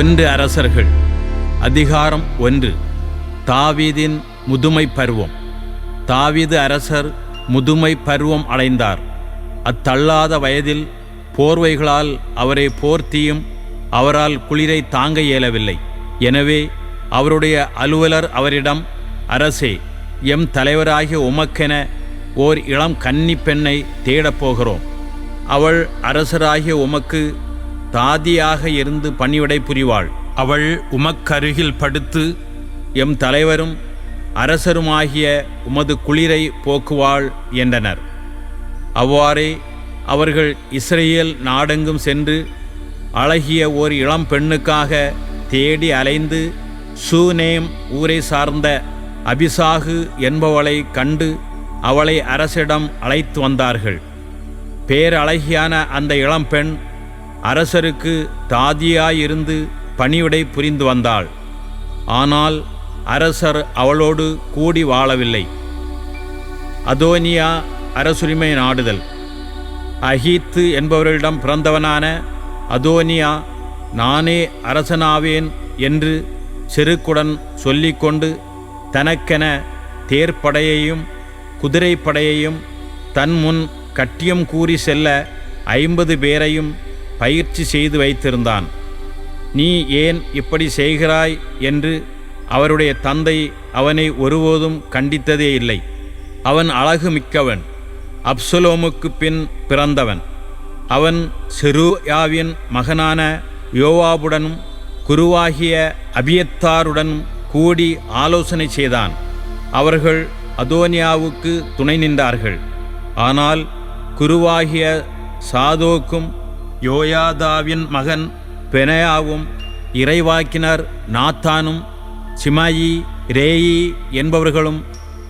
ஒன்று அரசர்கள் அதிகாரம் 1. தாவீதின் முதுமை பருவம். தாவீது அரசர் முதுமை பருவம் அடைந்தார். அத்தள்ளாத வயதில் போர்வைகளால் அவரை போர்த்தியும் அவரால் குளிரை தாங்க இயலவில்லை. எனவே அவருடைய அலுவலர் அவரிடம், அரசே, எம் தலைவராகிய உமக்கென ஓர் இளம் கன்னி பெண்ணை தேடப்போகிறோம். அவள் அரசராகிய உமக்கு தாதியாக இருந்து பணிவிடை புரிவாள். அவள் உமக்கருகில் படுத்து எம் தலைவரும் அரசருமாகிய உமது குளிரை போக்குவாள் என்றனர். அவ்வாறே அவர்கள் இஸ்ரேல் நாடெங்கும் சென்று அழகிய ஓர் இளம் பெண்ணுக்காக தேடி அலைந்து சூனேம் ஊரை சார்ந்த அபிசாகு என்பவளை கண்டு அவளை அரசிடம் அழைத்து வந்தார்கள். பேரழகியான அந்த இளம்பெண் அரசருக்கு தாதியாயிருந்து பணிவிடை புரிந்து வந்தாள். ஆனால் அரசர் அவளோடு கூடி வாழவில்லை. அதோனியா அரசுரிமை நாடுதல். அகீத்து என்பவர்களிடம் பிறந்தவனான அதோனியா, நானே அரசனாவேன் என்று செருக்குடன் சொல்லிக்கொண்டு தனக்கென தேர்ப்படையையும் குதிரைப்படையையும் தன் முன் கட்டியம் கூறி செல்ல 50 பேரையும் பயிற்சி செய்து வைத்திருந்தான். நீ ஏன் இப்படி செய்கிறாய் என்று அவருடைய தந்தை அவனை ஒருபோதும் கண்டித்ததே இல்லை. அவன் அழகு மிக்கவன், அப்சலோமுக்கு பின் பிறந்தவன். அவன் செருயாவின் மகனான யோவாபுடனும் குருவாகிய அபியத்தாருடனும் கூடி ஆலோசனை செய்தான். அவர்கள் அதோனியாவுக்கு துணை நின்றார்கள். ஆனால் குருவாகிய சாதோக்கும் யோயாதாவின் மகன் பெனாயாவும் இறைவாக்கினர் நாத்தானும் சிமாயி ரேயி என்பவர்களும்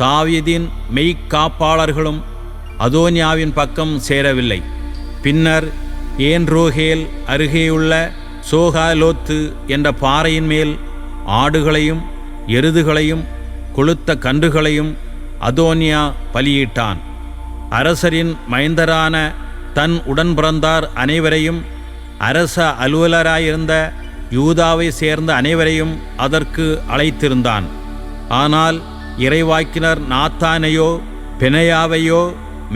தாவீதின் மெய்க்காப்பாளர்களும் அதோனியாவின் பக்கம் சேரவில்லை. பின்னர் ஏன்ரோகேல் அருகேயுள்ள சோகாலோத்து என்ற பாறையின் மேல் ஆடுகளையும் எருதுகளையும் கொழுத்த கன்றுகளையும் அதோனியா பலியிட்டான். அரசரின் மைந்தரான தன் உடன்பிறந்தார் அனைவரையும், அரச அலுவலராயிருந்த யூதாவை சேர்ந்த அனைவரையும் அதற்கு அழைத்திருந்தான். ஆனால் இறைவாக்கினர் நாத்தானையோ பெனாயாவையோ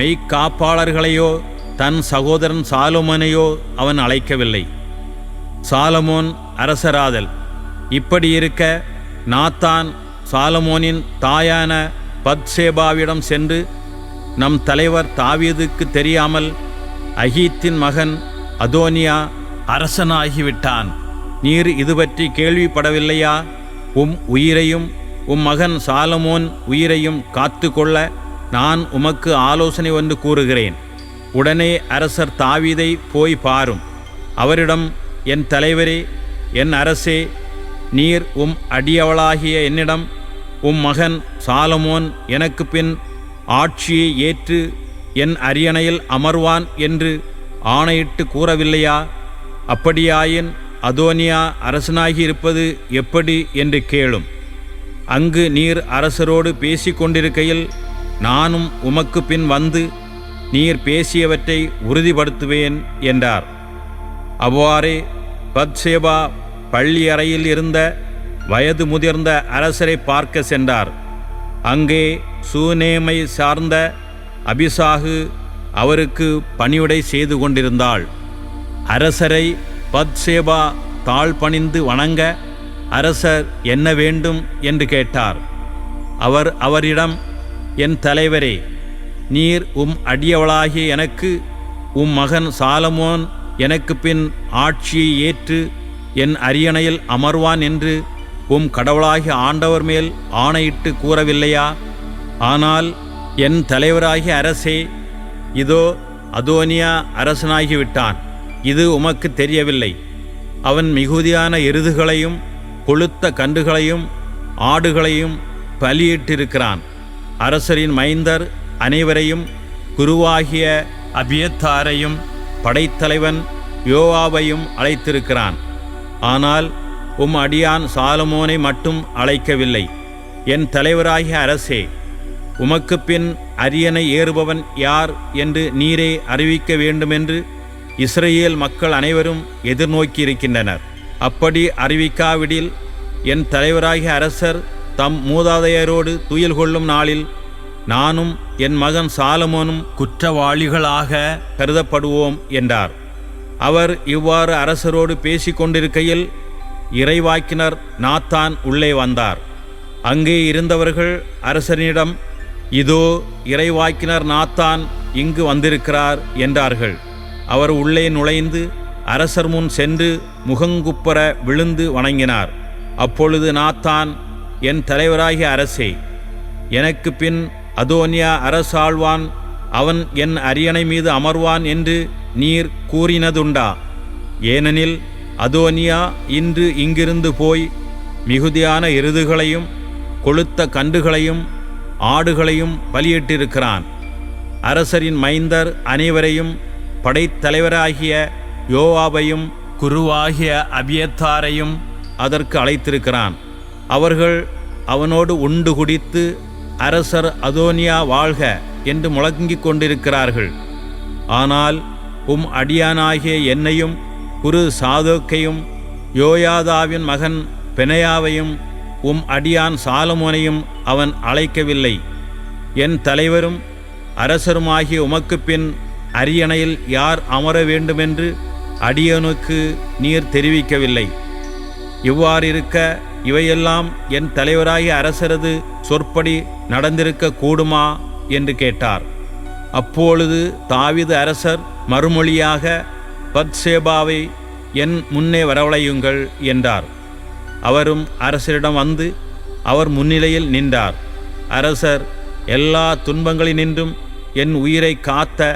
மெய்க்காப்பாளர்களையோ தன் சகோதரன் சாலமோனையோ அவன் அழைக்கவில்லை. சாலமோன் அரசராதல். இப்படியிருக்க நாத்தான் சாலமோனின் தாயான பத்சேபாவிடம் சென்று, நம் தலைவர் தாவீதுக்கு தெரியாமல் அகீத்தின் மகன் அதோனியா அரசனாகிவிட்டான். நீர் இது பற்றி கேள்விப்படவில்லையா? உம் உயிரையும் உம் மகன் சாலமோன் உயிரையும் காத்து கொள்ள நான் உமக்கு ஆலோசனை ஒன்று கூறுகிறேன். உடனே அரசர் தாவீதை போய் பாரும். அவரிடம், என் தலைவரே, என் அரசே, நீர் உம் அடியவளாகிய என்னிடம், உம் மகன் சாலமோன் எனக்கு பின் ஆட்சியை ஏற்று என் அரியணையில் அமர்வான் என்று ஆணையிட்டு கூறவில்லையா? அப்படியாயின் அதோனியா அரசனாகி இருப்பது எப்படி என்று கேளும். அங்கு நீர் அரசரோடு பேசிக்கொண்டிருக்கையில் நானும் உமக்கு பின் வந்து நீர் பேசியவற்றை உறுதிப்படுத்துவேன் என்றார். அவ்வாறே பத்சேபா பள்ளி அறையில் இருந்த வயது முதிர்ந்த அரசரை பார்க்க சென்றார். அங்கே சூனேமை சார்ந்த அபிசாகு அவருக்கு பணிவிடை செய்து கொண்டிருந்தாள். அரசரை பத்சேபா தாழ்பணிந்து வணங்க அரசர் என்ன வேண்டும் என்று கேட்டார். அவர் அவரிடம், என் தலைவரே, நீர் உம் அடியவளாகிய எனக்கு, உம் மகன் சாலமோன் எனக்கு பின் ஆட்சியை ஏற்று என் அரியணையில் அமர்வான் என்று உம் கடவுளாகிய ஆண்டவர் மேல் ஆணையிட்டு கூறவில்லையா? ஆனால் என் தலைவராகிய அரசே, இதோ அதோனியா அரசனாகிவிட்டான். இது உமக்கு தெரியவில்லை. அவன் மிகுதியான எருதுகளையும் கொழுத்த கன்றுகளையும் ஆடுகளையும் பலியிட்டிருக்கிறான். அரசரின் மைந்தர் அனைவரையும், குருவாகிய அபியத்தாரையும் படைத்தலைவன் யோவாபையும் அழைத்திருக்கிறான். ஆனால் உம் அடியான் சாலமோனை மட்டும் அழைக்கவில்லை. என் தலைவராகிய அரசே, உமக்கு பின் அரியணை ஏறுபவன் யார் என்று நீரே அறிவிக்க வேண்டுமென்று இஸ்ரேல் மக்கள் அனைவரும் எதிர்நோக்கியிருக்கின்றனர். அப்படி அறிவிக்காவிடில் என் தலைவராகிய அரசர் தம் மூதாதையரோடு துயில் கொள்ளும் நாளில் நானும் என் மகன் சாலமோனும் குற்றவாளிகளாக கருதப்படுவோம் என்றார். அவர் இவ்வாறு அரசரோடு பேசிக்கொண்டிருக்கையில் இறைவாக்கினர் நாத்தான் உள்ளே வந்தார். அங்கே இருந்தவர்கள் அரசனிடம், இதோ இறைவாக்கினர் நாத்தான் இங்கு வந்திருக்கிறார் என்றார்கள். அவர் உள்ளே நுழைந்து அரசர் முன் சென்று முகங்குப்புற விழுந்து வணங்கினார். அப்பொழுது நாத்தான், என் தலைவராகிய அரசே, எனக்கு பின் அதோனியா அரசாழ்வான், அவன் என் அரியணை மீது அமர்வான் என்று நீர் கூறினதுண்டா? ஏனெனில் அதோனியா இன்று இங்கிருந்து போய் மிகுதியான எருதுகளையும் கொழுத்த கன்றுகளையும் ஆடுகளையும் பலியிட்டிருக்கிறான். அரசரின் மைந்தர் அனைவரையும் படைத்தலைவராகிய யோவாபையும் குருவாகிய அபியத்தாரையும் அதற்கு அழைத்திருக்கிறான். அவர்கள் அவனோடு உண்டு குடித்து அரசர் அதோனியா வாழ்க என்று முழங்கிக் கொண்டிருக்கிறார்கள். ஆனால் உம் அடியானாகிய என்னையும் குரு சாதோக்கையும் யோயாதாவின் மகன் பெனையாவையும் உம் அடியான் சாலமோனையும் அவன் அழைக்கவில்லை. என் தலைவரும் அரசருமாகிய உமக்கு பின் அரியணையில் யார் அமர வேண்டுமென்று அடியனுக்கு நீர் தெரிவிக்கவில்லை. இவ்வாறிருக்க இவையெல்லாம் என் தலைவராகிய அரசரது சொற்படி நடந்திருக்க கூடுமா என்று கேட்டார். அப்பொழுது தாவீது அரசர் மறுமொழியாக, பத்சேபாவை என் முன்னே வரவழையுங்கள் என்றார். அவரும் அரசரிடம் வந்து அவர் முன்னிலையில் நின்றார். அரசர், எல்லா துன்பங்களினின்றும் என் உயிரை காத்த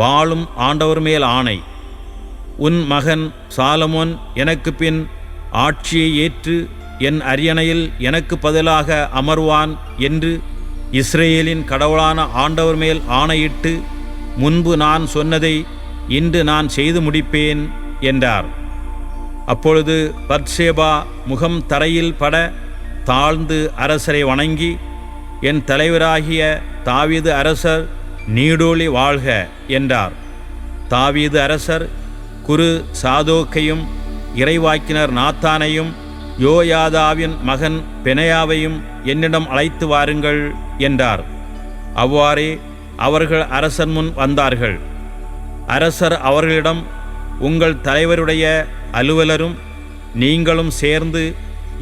வாழும் ஆண்டவர் மேல் ஆணை, உன் மகன் சாலமோன் எனக்கு பின் ஆட்சியை ஏற்று என் அரியணையில் எனக்கு பதிலாக அமர்வான் என்று இஸ்ரேலின் கடவுளான ஆண்டவர் மேல் ஆணையிட்டு முன்பு நான் சொன்னதை இன்று நான் செய்து முடிப்பேன் என்றார். அப்பொழுது பத்சேபா முகம் தரையில் பட தாழ்ந்து அரசரை வணங்கி, என் தலைவராகிய தாவீது அரசர் நீடோழி வாழ்க என்றார். தாவீது அரசர் குரு சாதோக்கையும் இறைவாக்கினர் நாத்தானையும் யோயாதாவின் மகன் பெனையாவையும் என்னிடம் அழைத்து வாருங்கள் என்றார். அவ்வாறே அவர்கள் அரசர் முன் வந்தார்கள். அரசர் அவர்களிடம், உங்கள் தலைவருடைய அலுவலரும் நீங்களும் சேர்ந்து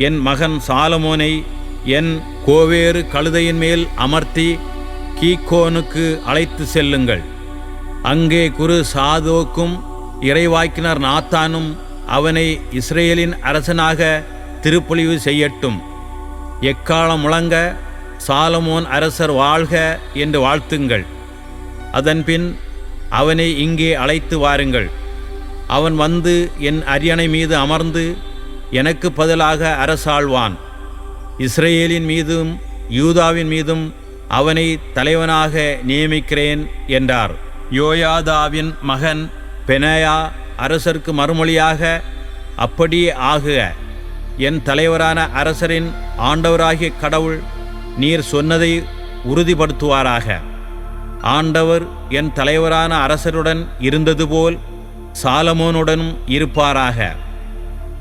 என் மகன் சாலமோனை என் கோவேறு கழுதையின் மேல் அமர்த்தி கீகோனுக்கு அழைத்து செல்லுங்கள். அங்கே குரு சாதோக்கும் இறைவாக்கினர் நாத்தானும் அவனை இஸ்ரேலின் அரசனாக திருப்பொழிவு செய்யட்டும். எக்காலம் முழங்க சாலமோன் அரசர் வாழ்க என்று வாழ்த்துங்கள். அதன்பின் அவனை இங்கே அழைத்து வாருங்கள். அவன் வந்து என் அரியணை மீது அமர்ந்து எனக்கு பதிலாக அரசாழ்வான். இஸ்ரேலின் மீதும் யூதாவின் மீதும் அவனை தலைவனாக நியமிக்கிறேன் என்றார். யோயாதாவின் மகன் பெனாயா அரசருக்கு மறுமொழியாக, அப்படியே ஆகுக. என் தலைவரான அரசரின் ஆண்டவராகிய கடவுள் நீர் சொன்னதை உறுதிப்படுத்துவாராக. ஆண்டவர் என் தலைவரான அரசருடன் இருந்தது போல் சாலமோனுடனும் இருப்பாராக.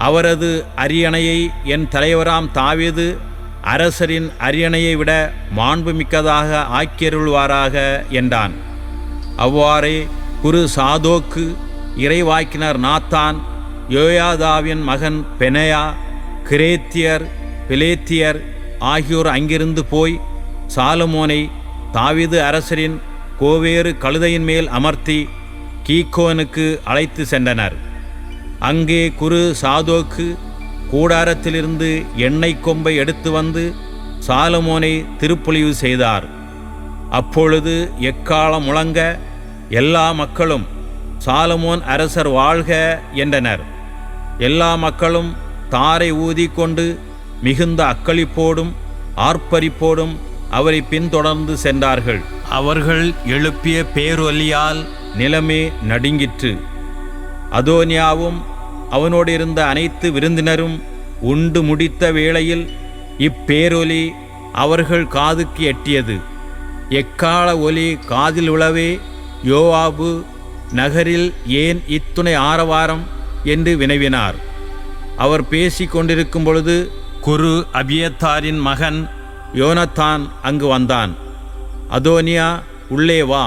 அவரது அரியணையை என் தலைவராம் தாவீது அரசரின் அரியணையை விட மாண்புமிக்கதாக ஆக்கியருள்வாராக என்றான். அவ்வாறே குரு சாதோக்கு, இறைவாக்கினர் நாத்தான், யோயாதாவின் மகன் பெனையா, கிரேத்தியர் பிலேத்தியர் ஆகியோர் அங்கிருந்து போய் சாலமோனை தாவீது அரசரின் கோவேறு கழுதையின் மேல் அமர்த்தி கீகோனுக்கு அழைத்து சென்றனர். அங்கே குரு சாதோக்கு கூடாரத்திலிருந்து எண்ணெய் கொம்பை எடுத்து வந்து சாலமோனை திருப்பொழிவு செய்தார். அப்பொழுது எக்காலம் முழங்க எல்லா மக்களும் சாலமோன் அரசர் வாழ்க என்றனர். எல்லா மக்களும் தாரை ஊதிக்கொண்டு மிகுந்த அக்களிப்போடும் ஆர்ப்பரிப்போடும் அவரை பின்தொடர்ந்து சென்றார்கள். அவர்கள் எழுப்பிய பேரொலியால் நிலமே நடுங்கிற்று. அதோனியாவும் அவனோடு இருந்த அனைத்து விருந்தினரும் உண்டு முடித்த வேளையில் இப்பேரொலி அவர்கள் காதுக்கு எட்டியது. எக்கால ஒலி காதில் உளவே யோவாபு, நகரில் ஏன் இத்துணை ஆரவாரம் என்று வினவினார். அவர் பேசி கொண்டிருக்கும் பொழுது குரு அபியத்தாரின் மகன் யோனத்தான் அங்கு வந்தான். அதோனியா, உள்ளே வா,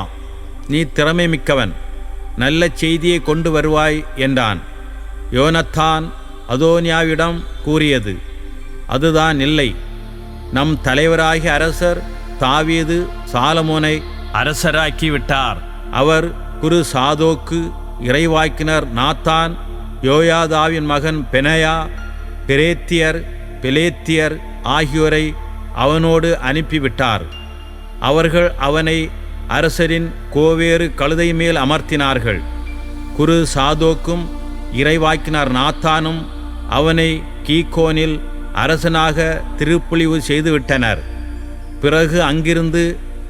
நீ திறமை மிக்கவன், நல்ல செய்தியை கொண்டு வருவாய் என்றான். யோனத்தான் அதோனியாவிடம் கூறியது, அதுதான் இல்லை. நம் தலைவராகிய அரசர் தாவீது சாலமோனை அரசராக்கிவிட்டார். அவர் குரு சாதோக்கு, இறைவாக்கினர் நாத்தான், யோயாதாவின் மகன் பெனாயா, பெரேத்தியர், பெலேத்தியர் ஆகியோரை அவனோடு அனுப்பிவிட்டார். அவர்கள் அவனை அரசரின் கோவேறு கழுதை மேல் அமர்த்தினார்கள். குரு சாதோக்கும் இறைவாக்கினர் நாத்தானும் அவனை கீகோனில் அரசனாக திருப்புலிவு செய்துவிட்டனர். பிறகு அங்கிருந்து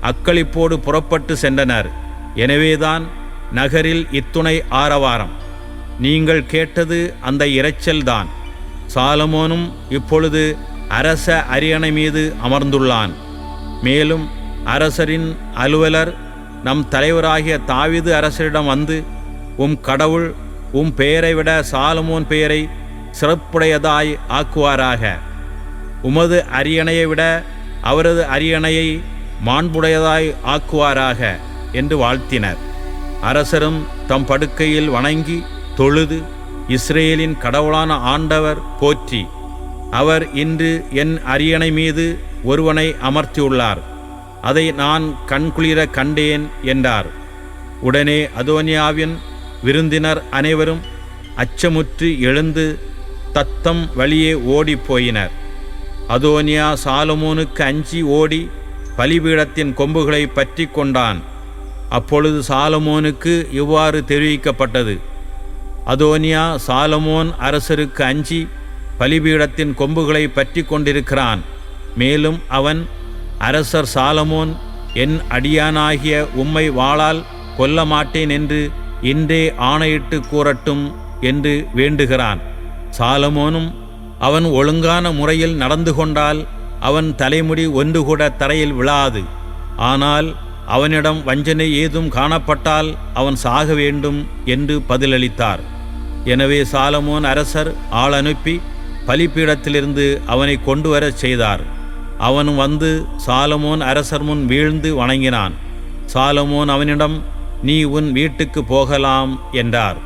அக்களிப்போடு புறப்பட்டு சென்றனர். எனவேதான் நகரில் இத்துணை ஆரவாரம். நீங்கள் கேட்டது அந்த இரைச்சல்தான். சாலமோனும் இப்பொழுது அரச அரியணை மீது அமர்ந்துள்ளான். மேலும் அரசரின் அலுவலர் நம் தலைவராகிய தாவீது அரசரிடம் வந்து, உம் கடவுள் உம் பெயரை விட சாலமோன் பெயரை சிறப்புடையதாய் ஆக்குவாராக. உமது அரியணையை விட அவரது அரியணையை மாண்புடையதாய் ஆக்குவாராக என்று வாழ்த்தினர். அரசரும் தம் படுக்கையில் வணங்கி தொழுது, இஸ்ரேலின் கடவுளான ஆண்டவர் போற்றி, அவர் இன்று என் அரியணை மீது ஒருவனை அமர்த்தியுள்ளார், அதை நான் கண்குளிர கண்டேன் என்றார். உடனே அதோனியாவின் விருந்தினர் அனைவரும் அச்சமுற்று எழுந்து தத்தம் வழியே ஓடிப்போயினர். அதோனியா சாலமோனுக்கு அஞ்சி ஓடி பலிபீடத்தின் கொம்புகளை பற்றி கொண்டான். அப்பொழுது சாலமோனுக்கு இவ்வாறு தெரிவிக்கப்பட்டது, அதோனியா சாலமோன் அரசருக்கு அஞ்சி பலிபீடத்தின் கொம்புகளை பற்றி கொண்டிருக்கிறான். மேலும் அவன், அரசர் சாலமோன் என் அடியானாகிய உம்மை வாளால் கொல்ல மாட்டேன் என்று இன்றே ஆணையிட்டு கூறட்டும் என்று வேண்டுகிறான். சாலமோனும் அவன் ஒழுங்கான முறையில் நடந்து கொண்டால் அவன் தலைமுடி ஒன்று கூட தரையில் விழாது. ஆனால் அவனிடம் வஞ்சனை ஏதும் காணப்பட்டால் அவன் சாக வேண்டும் என்று பதிலளித்தார். எனவே சாலமோன் அரசர் ஆள் அனுப்பி பலிபீடத்திலிருந்து அவனை கொண்டு வரச் செய்தார். அவன் வந்து சாலமோன் அரசர் முன் வீழ்ந்து வணங்கினான். சாலமோன் அவனிடம், நீ உன் வீட்டுக்கு போகலாம் என்றார்.